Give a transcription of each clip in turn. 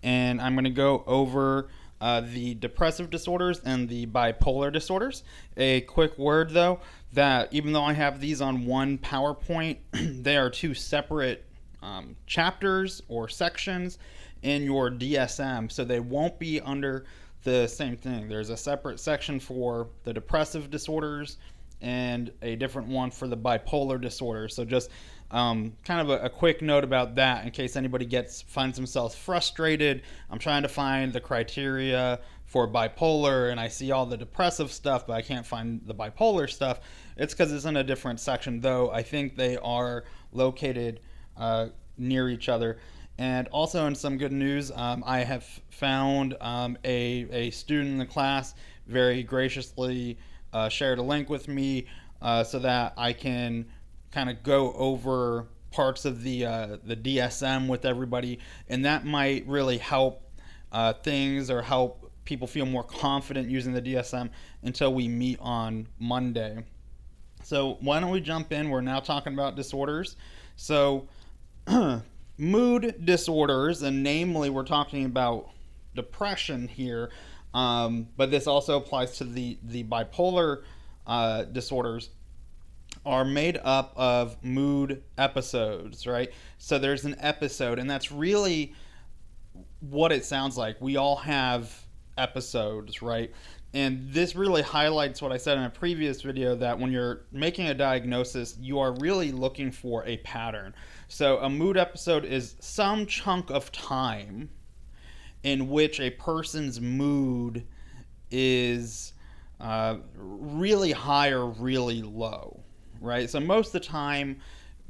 and I'm going to go over the depressive disorders and the bipolar disorders. A quick word though, that even though I have these on one PowerPoint, they are two separate chapters or sections in your DSM, so they won't be under the same thing. There's a separate section for the depressive disorders and a different one for the bipolar disorder. So just kind of a quick note about that in case anybody finds themselves frustrated. I'm trying to find the criteria for bipolar and I see all the depressive stuff, but I can't find the bipolar stuff. It's because it's in a different section, though I think they are located near each other. And also, in some good news, I have found a student in the class very graciously shared a link with me so that I can kind of go over parts of the DSM with everybody, and that might really help things or help people feel more confident using the DSM until we meet on Monday. So why don't we jump in? We're now talking about disorders. So mood disorders, and namely we're talking about depression here, but this also applies to the bipolar disorders, are made up of mood episodes, right? So there's an episode, and that's really what it sounds like. We all have episodes, right? And this really highlights what I said in a previous video, that when you're making a diagnosis, you are really looking for a pattern. So a mood episode is some chunk of time in which a person's mood is really high or really low, right? So most of the time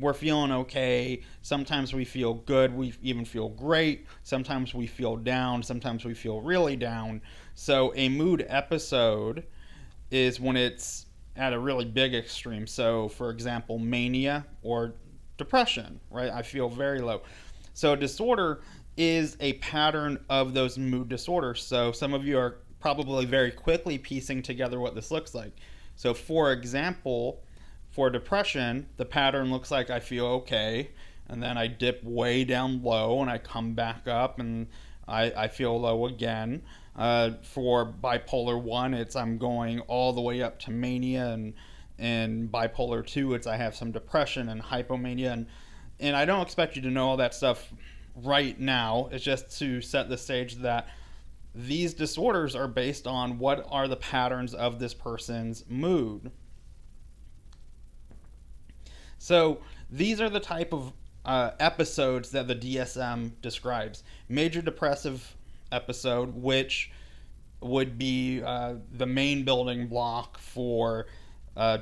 we're feeling okay. Sometimes we feel good. We even feel great. Sometimes we feel down. Sometimes we feel really down. So a mood episode is when it's at a really big extreme. So for example, mania or depression, right? I feel very low. So disorder is a pattern of those mood disorders. So some of you are probably very quickly piecing together what this looks like. So for example, for depression, the pattern looks like I feel okay, and then I dip way down low, and I come back up, and I feel low again. For bipolar 1, it's I'm going all the way up to mania, and bipolar 2, it's I have some depression and hypomania, and I don't expect you to know all that stuff right now. It's just to set the stage that these disorders are based on what are the patterns of this person's mood. So these are the type of episodes that the DSM describes. Major depressive episode, which would be the main building block for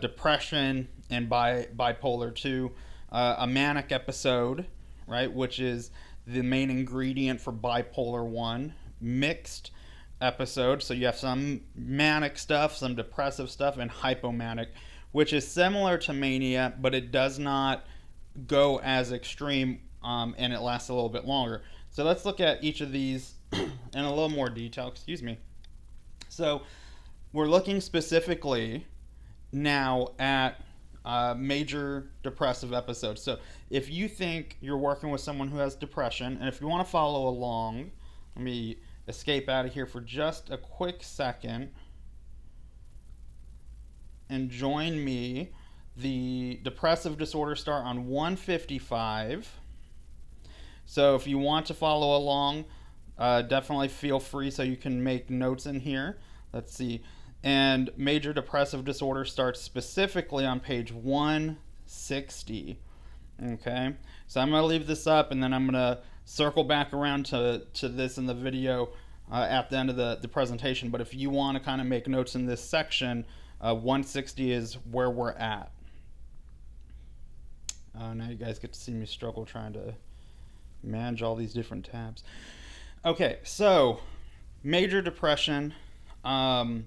depression and bipolar 2. A manic episode, right, which is the main ingredient for bipolar 1. Mixed episode, so you have some manic stuff, some depressive stuff, and hypomanic, which is similar to mania, but it does not go as extreme, and it lasts a little bit longer. So let's look at each of these in a little more detail. Excuse me. So we're looking specifically now at major depressive episodes. So if you think you're working with someone who has depression, and if you want to follow along, let me escape out of here for just a quick second and join me. The depressive disorders start on 155. So if you want to follow along, definitely feel free, so you can make notes in here. Let's see. And major depressive disorder starts specifically on page 160. Okay, so I'm going to leave this up, and then I'm going to circle back around to this in the video at the end of the presentation. But if you want to kind of make notes in this section, 160 is where we're at. Now you guys get to see me struggle trying to manage all these different tabs. Okay, so major depression, so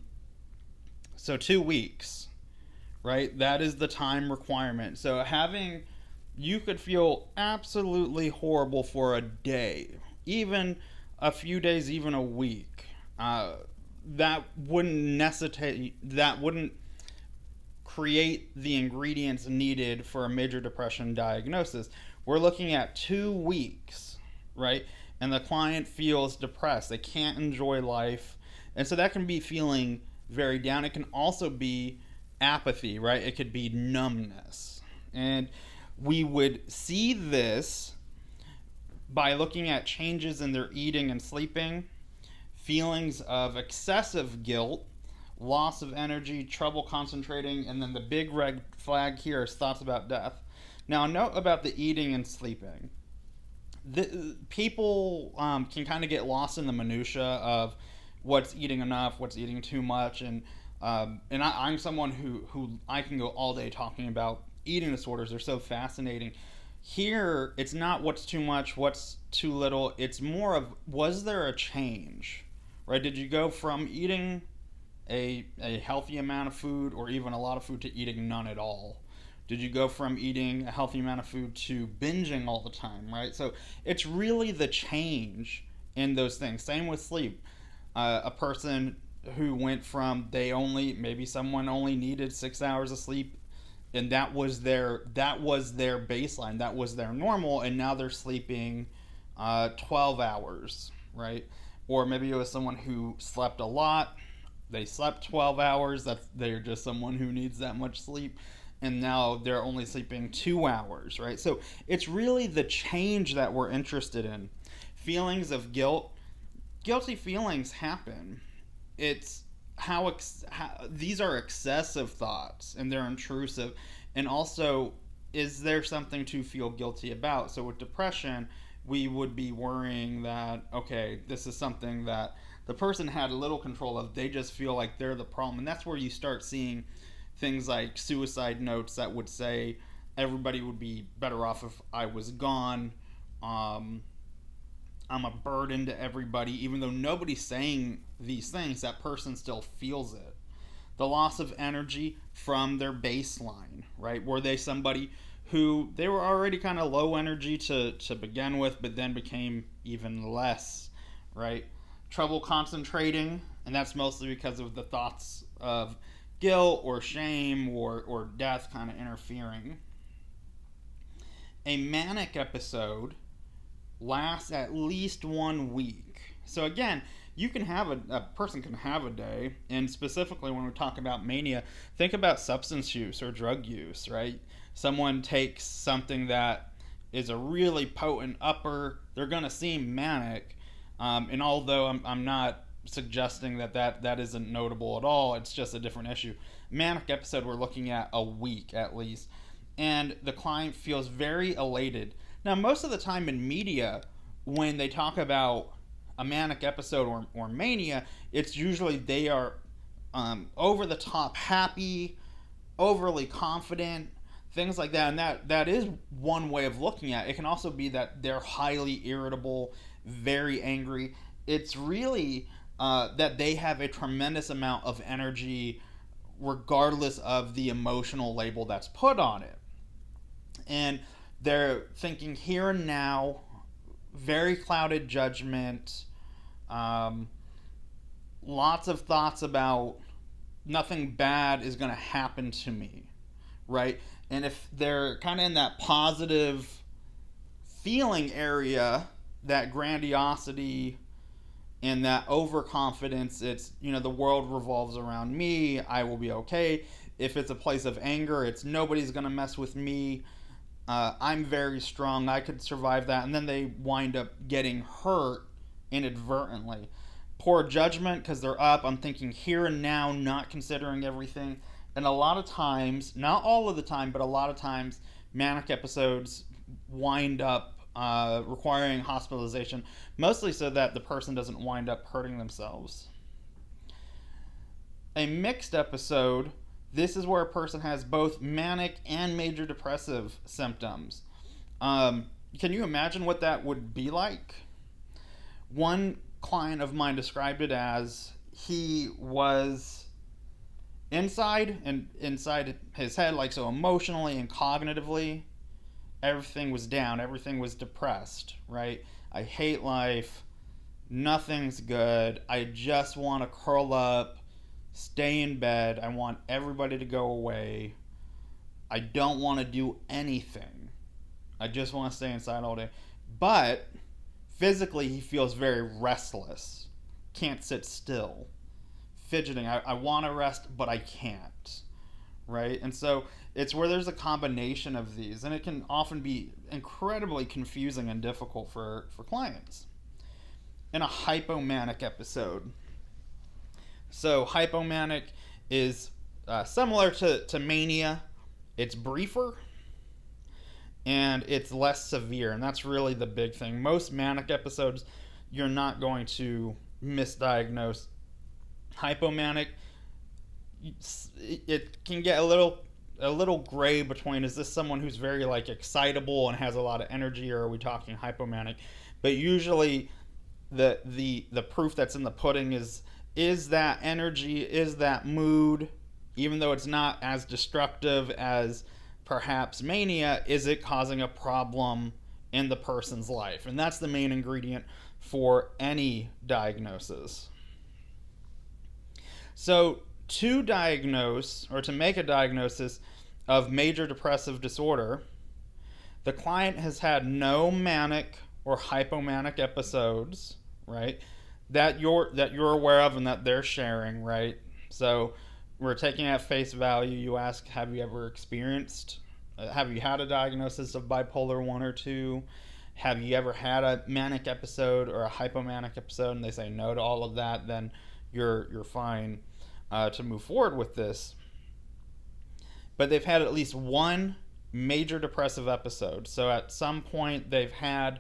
2 weeks, right? That is the time requirement. So you could feel absolutely horrible for a day, even a few days, even a week. That wouldn't create the ingredients needed for a major depression diagnosis. We're looking at 2 weeks, right? and the client feels depressed. They can't enjoy life. And so that can be feeling very down. It can also be apathy, right? It could be numbness. And we would see this by looking at changes in their eating and sleeping, feelings of excessive guilt, loss of energy, trouble concentrating, and then the big red flag here is thoughts about death. Now, note about the eating and sleeping. People can kind of get lost in the minutia of what's eating enough, what's eating too much, I'm someone who I can go all day talking about eating disorders. They're so fascinating. Here, it's not what's too much, what's too little. It's more of, was there a change, right? Did you go from eating a healthy amount of food or even a lot of food to eating none at all? Did you go from eating a healthy amount of food to binging all the time, right? So it's really the change in those things. Same with sleep. A person who went from maybe someone only needed 6 hours of sleep, and that was their baseline, that was their normal, and now they're sleeping 12 hours, right? Or maybe it was someone who slept a lot. They slept 12 hours. They're just someone who needs that much sleep, and now they're only sleeping 2 hours, right? So it's really the change that we're interested in. Feelings of guilt, guilty feelings happen. It's how these are excessive thoughts, and they're intrusive. And also, is there something to feel guilty about? So with depression, we would be worrying that, okay, this is something that the person had little control of. They just feel like they're the problem. And that's where you start seeing things like suicide notes that would say, everybody would be better off if I was gone. I'm a burden to everybody. Even though nobody's saying these things, that person still feels it. The loss of energy from their baseline, right? Were they somebody who they were already kind of low energy to begin with, but then became even less, right? Trouble concentrating, and that's mostly because of the thoughts of guilt or shame or death kind of interfering. A manic episode lasts at least 1 week. So again, you can have a person can have a day, and specifically when we talk about mania, think about substance use or drug use, right? Someone takes something that is a really potent upper, they're going to seem manic, and although I'm not suggesting that isn't notable at all, it's just a different issue. Manic episode, we're looking at a week at least, and the client feels very elated. Now, most of the time in media, when they talk about a manic episode or mania, it's usually they are over the top happy, overly confident, things like that. And that is one way of looking at it. It can also be that they're highly irritable, very angry. It's really that they have a tremendous amount of energy regardless of the emotional label that's put on it. And they're thinking here and now, very clouded judgment, lots of thoughts about nothing bad is going to happen to me, right? And if they're kind of in that positive feeling area, that grandiosity and that overconfidence, it's, the world revolves around me, I will be okay. If it's a place of anger, it's nobody's going to mess with me. I'm very strong, I could survive that. And then they wind up getting hurt inadvertently. Poor judgment because they're up, I'm thinking here and now, not considering everything. And a lot of times, not all of the time, but a lot of times, manic episodes wind up requiring hospitalization, mostly so that the person doesn't wind up hurting themselves. A mixed episode, this is where a person has both manic and major depressive symptoms. Can you imagine what that would be like? One client of mine described it as he was inside his head, like so emotionally and cognitively, everything was down, everything was depressed, right? I hate life, nothing's good, I just want to curl up, stay in bed, I want everybody to go away, I don't want to do anything, I just want to stay inside all day. But physically he feels very restless, can't sit still, fidgeting. I want to rest, but I can't, right? And so it's where there's a combination of these, and it can often be incredibly confusing and difficult for clients. In a hypomanic episode, so hypomanic is similar to mania. It's briefer and it's less severe, and that's really the big thing. Most manic episodes, you're not going to misdiagnose. Hypomanic, it can get a little gray between, is this someone who's very like excitable and has a lot of energy, or are we talking hypomanic? But usually the proof that's in the pudding is that energy, is that mood, even though it's not as destructive as perhaps mania, is it causing a problem in the person's life? And that's the main ingredient for any diagnosis. So to diagnose, or to make a diagnosis of major depressive disorder, the client has had no manic or hypomanic episodes, right? That you're aware of and that they're sharing, right? So we're taking at face value. You ask, have you ever experienced, have you had a diagnosis of bipolar 1 or 2? Have you ever had a manic episode or a hypomanic episode? And they say no to all of that, then you're fine to move forward with this. But they've had at least one major depressive episode. So at some point they've had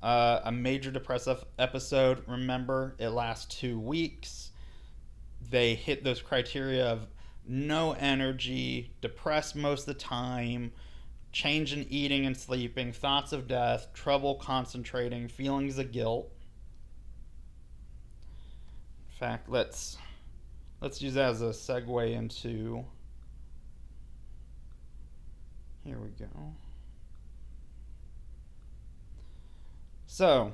a major depressive episode. Remember, it lasts 2 weeks. They hit those criteria of no energy, depressed most of the time, change in eating and sleeping, thoughts of death, trouble concentrating, feelings of guilt. In fact, let's use that as a segue into, here we go. So,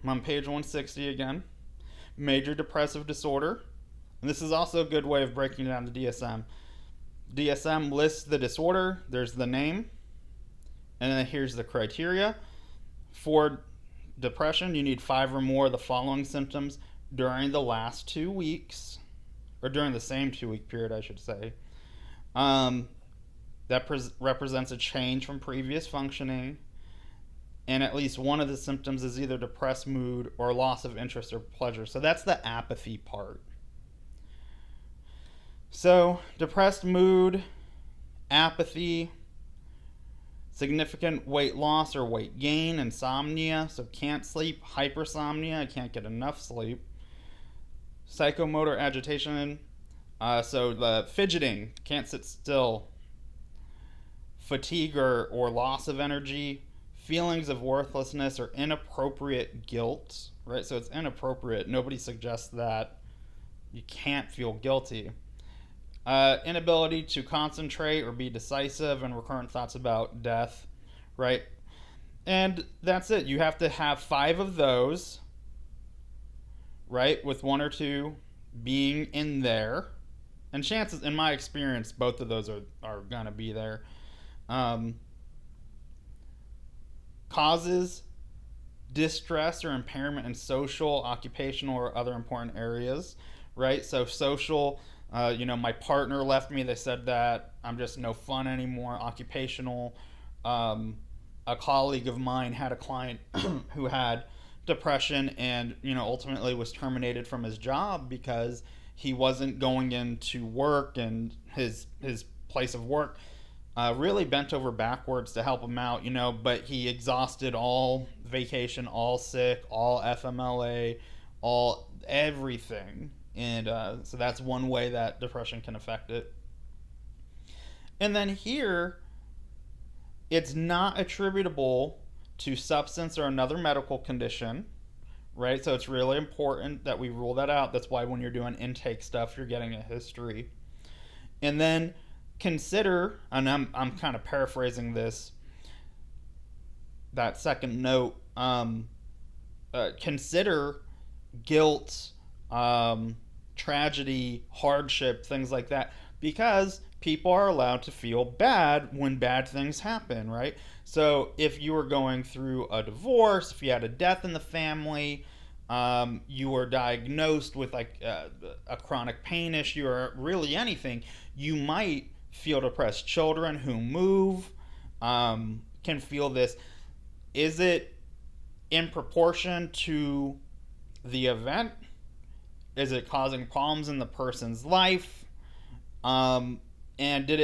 I'm on page 160 again. Major depressive disorder. And this is also a good way of breaking down the DSM. DSM lists the disorder, there's the name, and then here's the criteria. For depression, you need 5 or more of the following symptoms during the last 2 weeks, or during the same 2-week period, I should say. That represents a change from previous functioning, and at least one of the symptoms is either depressed mood or loss of interest or pleasure. So that's the apathy part. So depressed mood, apathy, significant weight loss or weight gain, insomnia, so can't sleep, hypersomnia, I can't get enough sleep, psychomotor agitation, so the fidgeting, can't sit still, fatigue or loss of energy, feelings of worthlessness or inappropriate guilt, right? So it's inappropriate. Nobody suggests that. You can't feel guilty. Inability to concentrate or be decisive, and recurrent thoughts about death, right? And that's it. You have to have 5 of those, right? With 1 or 2 being in there. And chances, in my experience, both of those are going to be there. Causes distress or impairment in social, occupational, or other important areas, right? So social, my partner left me. They said that I'm just no fun anymore. Occupational, a colleague of mine had a client who had depression and, ultimately was terminated from his job because he wasn't going into work, and his place of work really bent over backwards to help him out, but he exhausted all vacation, all sick, all FMLA, all everything. And so that's one way that depression can affect it. And then here, it's not attributable to substance or another medical condition, right? So it's really important that we rule that out. That's why when you're doing intake stuff, you're getting a history. And then consider, and I'm kind of paraphrasing this, that second note, consider guilt, tragedy, hardship, things like that, because people are allowed to feel bad when bad things happen, right? So if you were going through a divorce, if you had a death in the family, you were diagnosed with like a chronic pain issue or really anything, you might feel depressed. Children who move can feel this. Is it in proportion to the event? Is it causing problems in the person's life? And did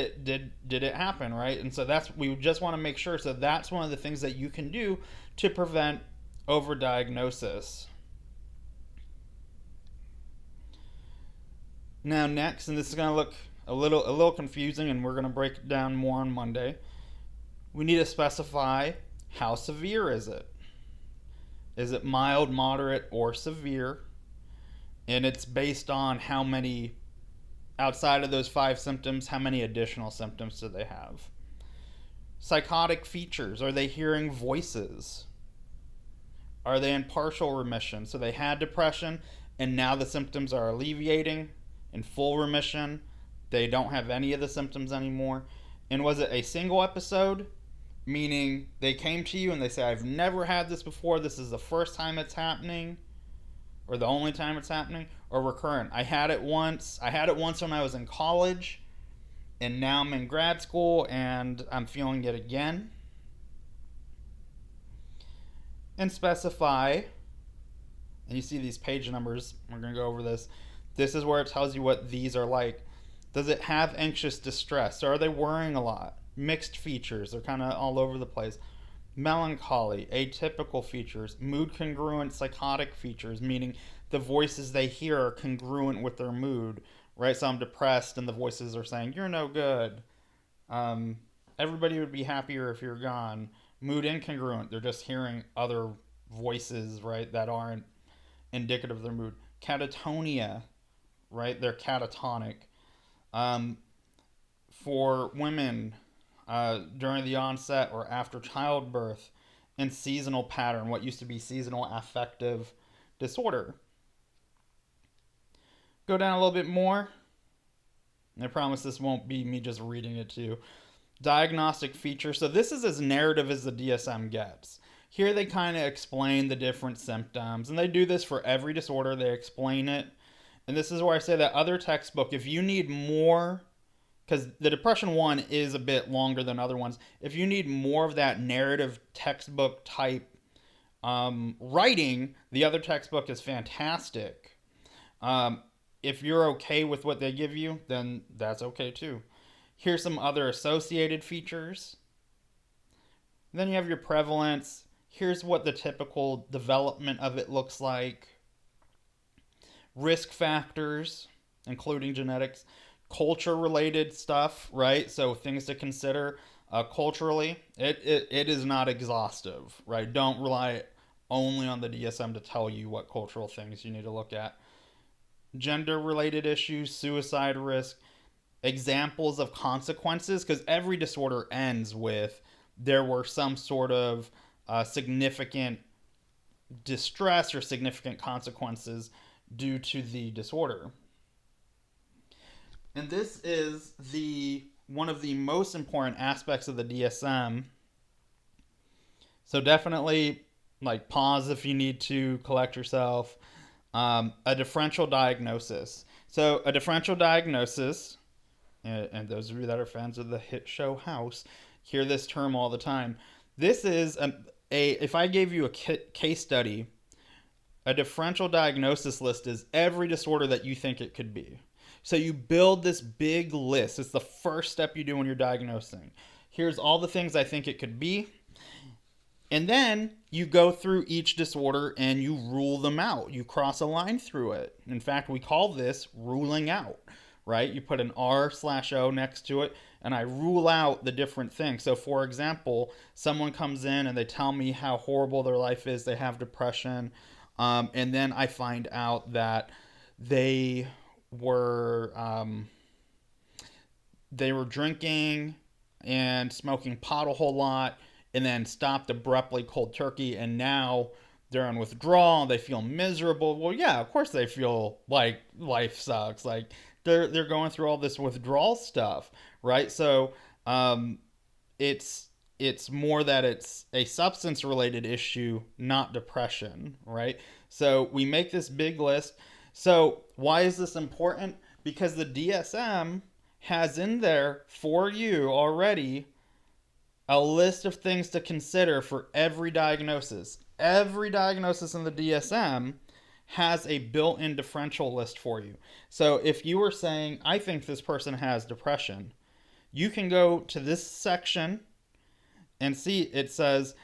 it happen, right? And so that's, we just want to make sure. So that's one of the things that you can do to prevent overdiagnosis. Now next, and this is going to look a little confusing, and we're going to break it down more on Monday. We need to specify, how severe is it? Is it mild, moderate, or severe? And it's based on how many, outside of those 5 symptoms, how many additional symptoms do they have? Psychotic features, are they hearing voices? Are they in partial remission? So they had depression and now the symptoms are alleviating. In full remission, they don't have any of the symptoms anymore. And was it a single episode? Meaning they came to you and they say, I've never had this before, this is the first time it's happening, or the only time it's happening, or recurrent. I had it once when I was in college, and now I'm in grad school and I'm feeling it again. And specify, and you see these page numbers, we're going to go over this. This is where it tells you what these are like. Does it have anxious distress? Are they worrying a lot? Mixed features, they're kind of all over the place. Melancholy, atypical features, mood congruent psychotic features, meaning the voices they hear are congruent with their mood, right? So I'm depressed and the voices are saying, you're no good. Everybody would be happier if you're gone. Mood incongruent, they're just hearing other voices, right, that aren't indicative of their mood. Catatonia, right, they're catatonic. For women, during the onset or after childbirth, and seasonal pattern, what used to be seasonal affective disorder. Go down a little bit more. I promise this won't be me just reading it to you. Diagnostic feature. So this is as narrative as the DSM gets. Here they kind of explain the different symptoms, and they do this for every disorder. They explain it. And this is where I say that other textbook, if you need more, because the depression one is a bit longer than other ones, if you need more of that narrative textbook type writing, the other textbook is fantastic. If you're okay with what they give you, then that's okay too. Here's some other associated features. Then you have your prevalence. Here's what the typical development of it looks like. Risk factors, including genetics. Culture-related stuff, right? So things to consider culturally. It is not exhaustive, right? Don't rely only on the DSM to tell you what cultural things you need to look at. Gender-related issues, suicide risk, examples of consequences, because every disorder ends with there were some sort of significant distress or significant consequences due to the disorder. And this is one of the most important aspects of the DSM. So definitely, like, pause if you need to collect yourself. A differential diagnosis. So a differential diagnosis, and those of you that are fans of the hit show House hear this term all the time. This is if I gave you a case study, a differential diagnosis list is every disorder that you think it could be. So you build this big list. It's the first step you do when you're diagnosing. Here's all the things I think it could be. And then you go through each disorder and you rule them out. You cross a line through it. In fact, we call this ruling out, right? You put an R/O next to it, and I rule out the different things. So for example, someone comes in and they tell me how horrible their life is. They have depression. And then I find out that they were drinking and smoking pot a whole lot, and then stopped abruptly cold turkey, and now they're in withdrawal. They feel miserable. Well, yeah, of course they feel like life sucks. Like, they're going through all this withdrawal stuff, right? So it's more that it's a substance related issue, not depression, right? So we make this big list. So why is this important? Because the DSM has in there for you already a list of things to consider for every diagnosis. Every diagnosis in the DSM has a built-in differential list for you. So if you were saying, I think this person has depression, you can go to this section and see it says,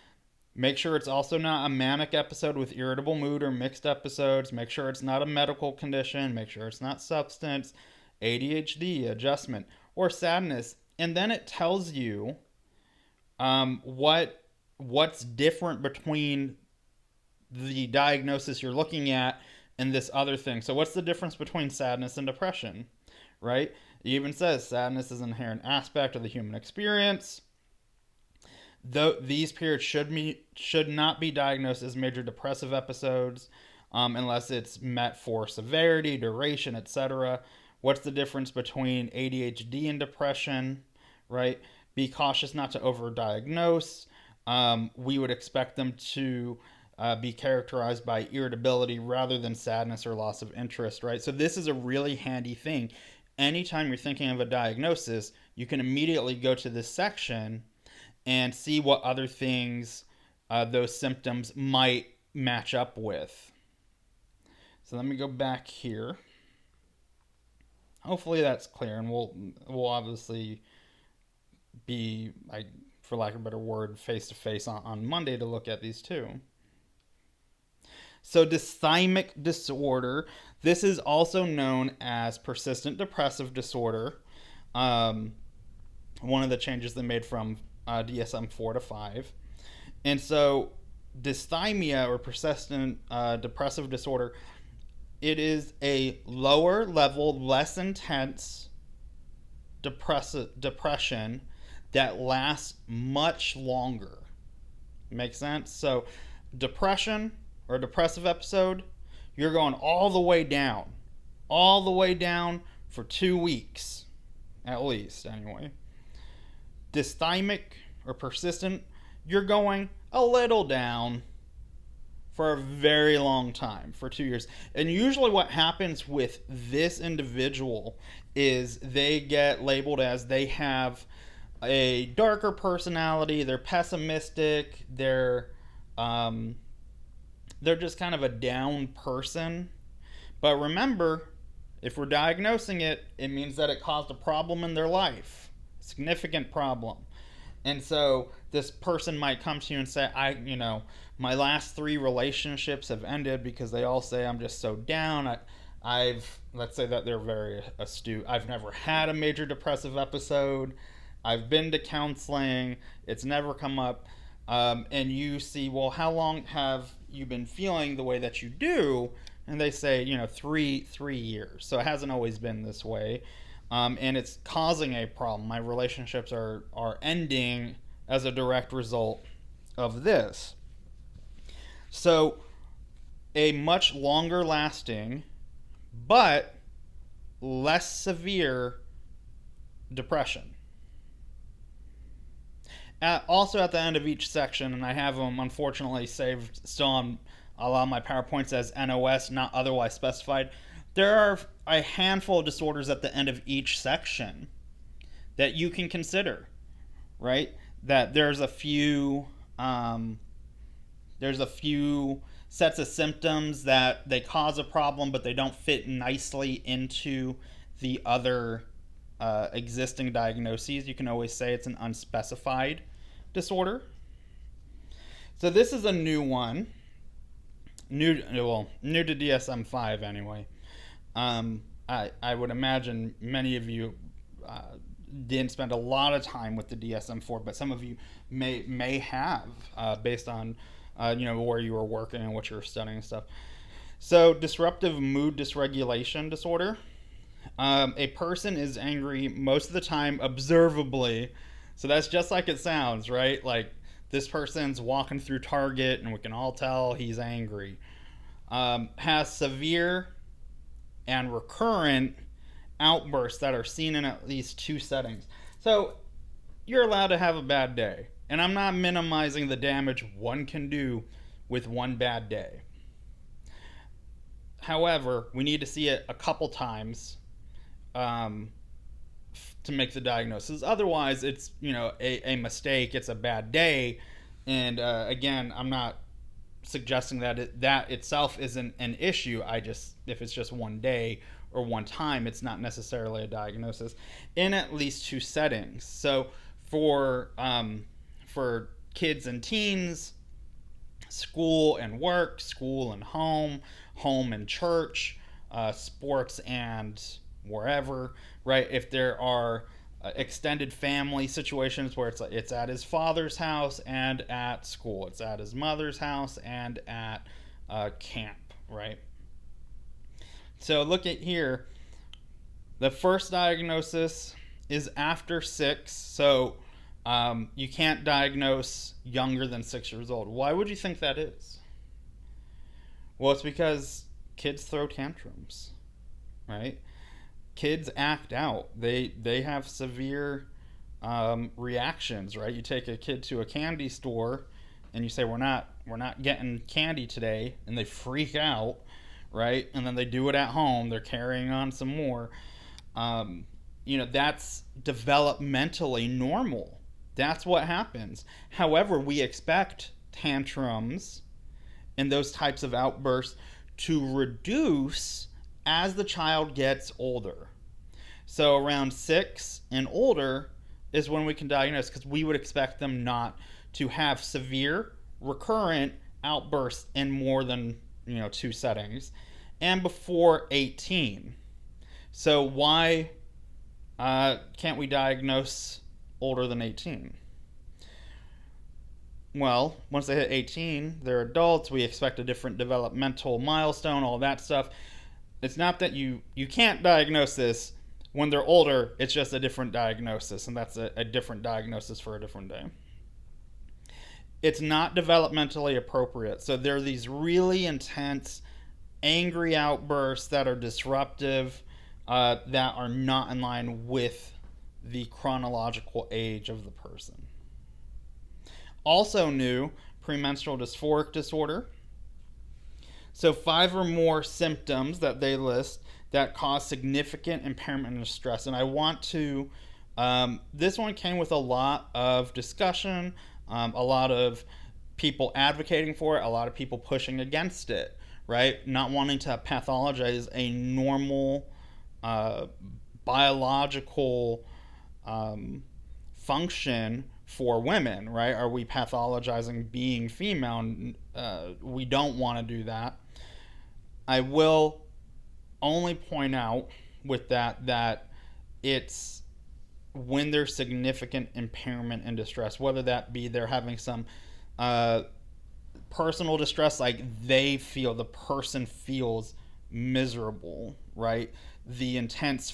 make sure it's also not a manic episode with irritable mood or mixed episodes. Make sure it's not a medical condition. Make sure it's not substance, ADHD, adjustment, or sadness. And then it tells you what's different between the diagnosis you're looking at and this other thing. So what's the difference between sadness and depression, right? It even says sadness is an inherent aspect of the human experience. Though these periods should not be diagnosed as major depressive episodes unless it's met for severity, duration, etc. What's the difference between ADHD and depression, right? Be cautious not to overdiagnose. We would expect them to be characterized by irritability rather than sadness or loss of interest, right? So this is a really handy thing. Anytime you're thinking of a diagnosis, you can immediately go to this section and see what other things those symptoms might match up with. So let me go back here. Hopefully that's clear, and we'll obviously be, for lack of a better word, face to face on Monday to look at these too. So dysthymic disorder, this is also known as persistent depressive disorder. One of the changes they made from DSM-4 to 5. And so dysthymia or persistent depressive disorder, it is a lower level, less intense depression that lasts much longer. Make sense? So depression or depressive episode, you're going all the way down for 2 weeks, at least, anyway. Dysthymic or persistent, you're going a little down for a very long time, for 2 years. And usually what happens with this individual is they get labeled as they have a darker personality, they're pessimistic, they're just kind of a down person. But remember, if we're diagnosing it, it means that it caused a problem in their life, significant problem. And so this person might come to you and say, my last 3 relationships have ended because they all say I'm just so down. Let's say that they're very astute. I've never had a major depressive episode. I've been to counseling. It's never come up. And you see, well, how long have you been feeling the way that you do? And they say, 3 years. So it hasn't always been this way. And it's causing a problem. My relationships are ending as a direct result of this. So a much longer lasting, but less severe depression. Also at the end of each section, and I have them unfortunately saved still on a lot of my PowerPoints as NOS, not otherwise specified, there are a handful of disorders at the end of each section that you can consider, right? That there's a few sets of symptoms that they cause a problem, but they don't fit nicely into the other existing diagnoses. You can always say it's an unspecified disorder. So this is a new one, new to DSM-5 anyway. I would imagine many of you didn't spend a lot of time with the DSM-4, but some of you may have based on where you were working and what you were studying and stuff. So disruptive mood dysregulation disorder. A person is angry most of the time observably. So that's just like it sounds, right? Like this person's walking through Target and we can all tell he's angry. Has severe and recurrent outbursts that are seen in at least 2 settings. So you're allowed to have a bad day. And I'm not minimizing the damage one can do with one bad day. However, we need to see it a couple times um, to make the diagnosis. Otherwise, it's a mistake. It's a bad day, and again, I'm not suggesting that that itself isn't an issue. If it's just one day or one time, it's not necessarily a diagnosis in at least 2 settings. So for kids and teens, school and work, school and home, home and church, sports and wherever, right? If there are extended family situations where it's at his father's house and at school, it's at his mother's house and at camp, right? So look at here. The first diagnosis is after 6, so you can't diagnose younger than 6 years old. Why would you think that is? Well, it's because kids throw tantrums, right? Kids act out. They have severe reactions, right? You take a kid to a candy store and you say we're not getting candy today, and they freak out, right? And then they do it at home. They're carrying on some more. That's developmentally normal. That's what happens. However, we expect tantrums and those types of outbursts to reduce as the child gets older. So around 6 and older is when we can diagnose, because we would expect them not to have severe recurrent outbursts in more than 2 settings, and before 18. So why can't we diagnose older than 18? Well, once they hit 18, they're adults. We expect a different developmental milestone, all that stuff. It's not that you can't diagnose this when they're older. It's just a different diagnosis, and that's a different diagnosis for a different day. It's not developmentally appropriate. So there are these really intense, angry outbursts that are disruptive, that are not in line with the chronological age of the person. Also new, premenstrual dysphoric disorder. So 5 or more symptoms that they list that cause significant impairment and distress. And I want to, this one came with a lot of discussion, a lot of people advocating for it, a lot of people pushing against it, right? Not wanting to pathologize a normal biological function for women, right? Are we pathologizing being female? We don't want to do that. I will only point out with that it's when there's significant impairment and distress, whether that be they're having some personal distress, like the person feels miserable, right? The intense